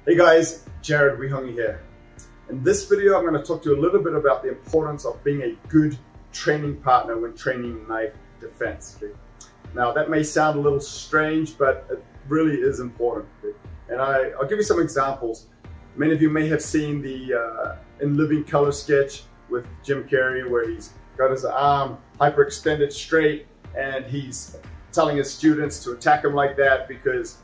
Hey guys, Jared Wihongi here. In this video, I'm going to talk to you a little bit about the importance of being a good training partner when training knife defense. Okay? Now that may sound a little strange, but it really is important. Okay? And I'll give you some examples. Many of you may have seen the In Living Color sketch with Jim Carrey where he's got his arm hyperextended straight and he's telling his students to attack him like that because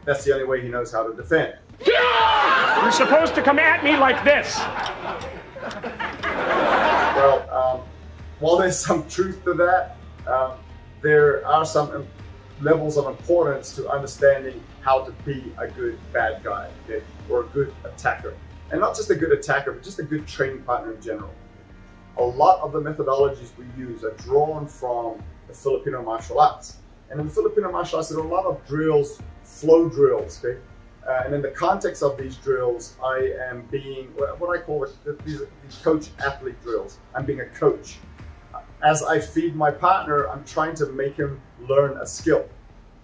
that's the only way he knows how to defend. You're supposed to come at me like this. Well, while there's some truth to that, there are some levels of importance to understanding how to be a good bad guy, okay? Or a good attacker. And not just a good attacker, but just a good training partner in general. A lot of the methodologies we use are drawn from the Filipino martial arts. And in the Filipino martial arts, there are a lot of drills, flow drills, okay? And in the context of these drills, I am being, what I call these coach-athlete drills. I'm being a coach. As I feed my partner, I'm trying to make him learn a skill.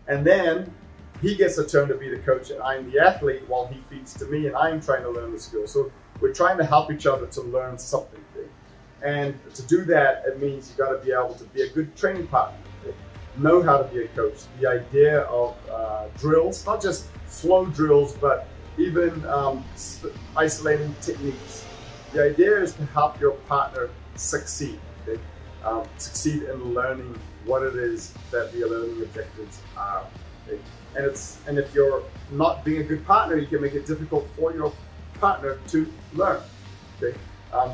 And then he gets a turn to be the coach and I'm the athlete while he feeds to me and I'm trying to learn the skill. So we're trying to help each other to learn something. Okay? And to do that, it means you got to be able to be a good training partner. Okay? Know how to be a coach. The idea of drills, not just flow drills, but even isolating techniques. The idea is to help your partner succeed. Okay? Succeed in learning what it is that the learning objectives are. Okay? And if you're not being a good partner, you can make it difficult for your partner to learn. Okay?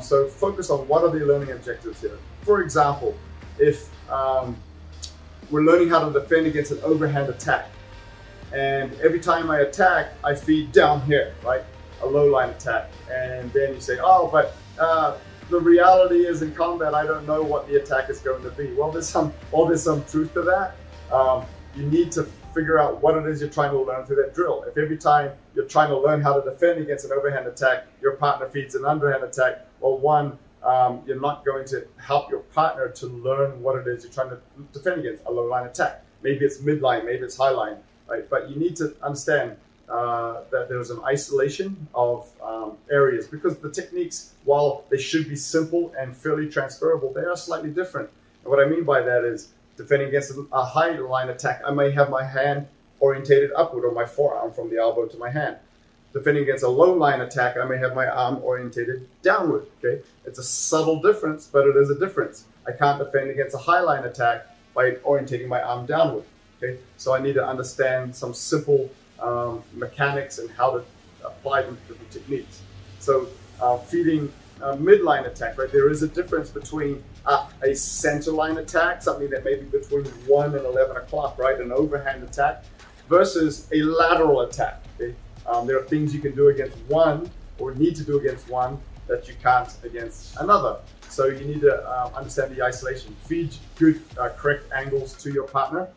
So focus on what are the learning objectives here. For example, if we're learning how to defend against an overhand attack, and every time I attack, I feed down here, right? A low line attack. And then you say, oh, but the reality is in combat, I don't know what the attack is going to be. Well, there's some truth to that. You need to figure out what it is you're trying to learn through that drill. If every time you're trying to learn how to defend against an overhand attack, your partner feeds an underhand attack, well, one, you're not going to help your partner to learn what it is you're trying to defend against, a low line attack. Maybe it's midline, maybe it's high line, right? But you need to understand that there's an isolation of areas because the techniques, while they should be simple and fairly transferable, they are slightly different. And what I mean by that is defending against a high line attack, I may have my hand orientated upward or my forearm from the elbow to my hand. Defending against a low line attack, I may have my arm orientated downward, okay? It's a subtle difference, but it is a difference. I can't defend against a high line attack by orientating my arm downward, okay? So I need to understand some simple mechanics and how to apply them to different techniques. So feeding midline attack, right? There is a difference between a center line attack, something that may be between 1 and 11 o'clock, right? An overhand attack versus a lateral attack, okay? There are things you can do against one or need to do against one that you can't against another. So you need to understand the isolation. Feed good, correct angles to your partner.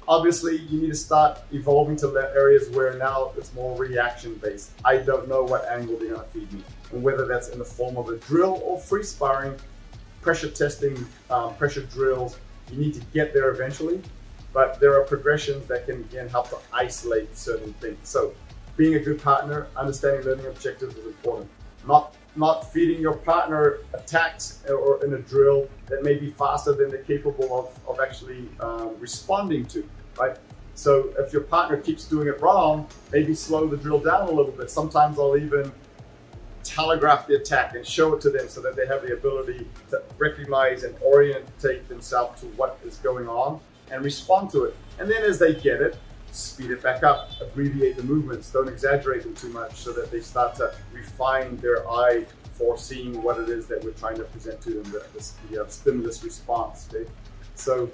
Obviously, you need to start evolving to areas where now it's more reaction-based. I don't know what angle they're going to feed me. And whether that's in the form of a drill or free sparring, pressure testing, pressure drills, you need to get there eventually. But there are progressions that can, again, help to isolate certain things. So being a good partner, understanding learning objectives is important. Not feeding your partner attacks or in a drill that may be faster than they're capable of actually responding to, right? So if your partner keeps doing it wrong, maybe slow the drill down a little bit. Sometimes I'll even telegraph the attack and show it to them so that they have the ability to recognize and orientate themselves to what is going on and respond to it. And then as they get it, speed it back up, abbreviate the movements, don't exaggerate them too much so that they start to refine their eye for seeing what it is that we're trying to present to them, the stimulus response. Okay? So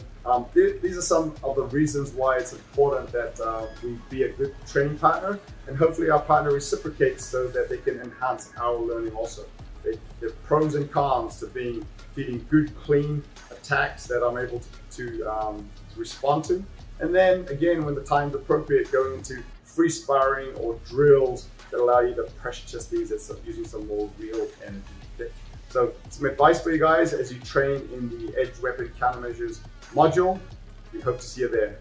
these are some of the reasons why it's important that we be a good training partner, and hopefully our partner reciprocates so that they can enhance our learning also. There are pros and cons to feeding good, clean attacks that I'm able to respond to. And then again, when the time's appropriate, going into free sparring or drills that allow you to pressure test these using some more real energy. Okay? So some advice for you guys as you train in the Edged Weapon Countermeasures module. We hope to see you there.